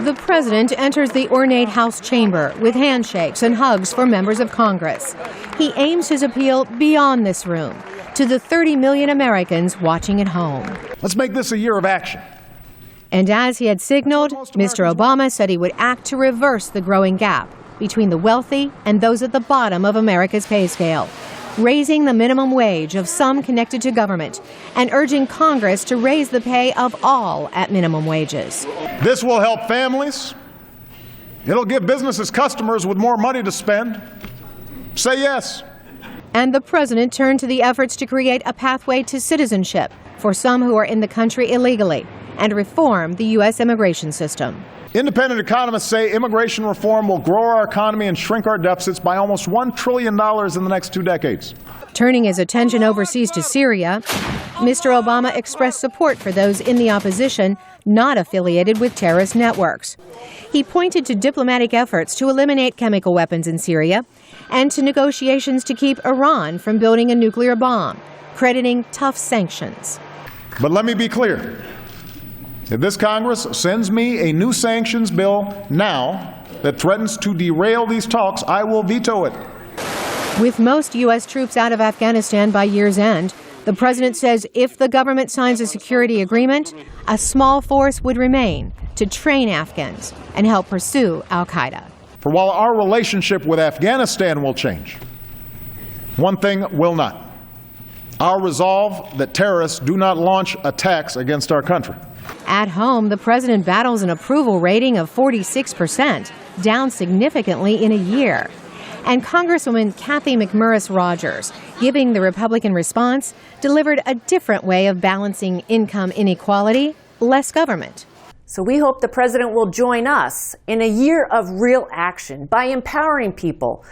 The president enters the ornate House chamber with handshakes and hugs for members of Congress. He aims his appeal beyond this room to the 30 million Americans watching at home. Let's make this a year of action. And as he had signaled, Mr. Obama said he would act to reverse the growing gap between the wealthy and those at the bottom of America's pay scale, raising the minimum wage of some connected to government and urging Congress to raise the pay of all at minimum wages. This will help families. It'll give businesses customers with more money to spend. Say yes. And the president turned to the efforts to create a pathway to citizenship for some who are in the country illegally and reform the U.S. immigration system. Independent economists say immigration reform will grow our economy and shrink our deficits by almost $1 trillion in the next 2 decades. Turning his attention overseas to Syria, Mr. Obama expressed support for those in the opposition not affiliated with terrorist networks. He pointed to diplomatic efforts to eliminate chemical weapons in Syria and to negotiations to keep Iran from building a nuclear bomb, crediting tough sanctions. But let me be clear. If this Congress sends me a new sanctions bill now that threatens to derail these talks, I will veto it. With most U.S. troops out of Afghanistan by year's end, the president says if the government signs a security agreement, a small force would remain to train Afghans and help pursue al-Qaeda. For while our relationship with Afghanistan will change, one thing will not: our resolve that terrorists do not launch attacks against our country. At home, the president battles an approval rating of 46%, down significantly in a year. And Congresswoman Kathy McMurris Rogers, giving the Republican response, delivered a different way of balancing income inequality, less government. So we hope the president will join us in a year of real action by empowering people,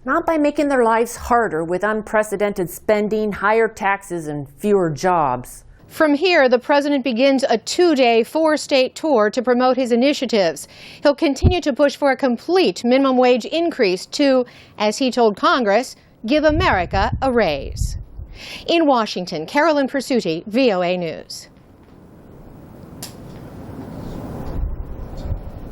not by making their lives harder with unprecedented spending, higher taxes, and fewer jobs. From here, the president begins a 2-day, 4-state tour to promote his initiatives. He'll continue to push for a complete minimum wage increase to, as he told Congress, give America a raise. In Washington, Carolyn Presutti, VOA News.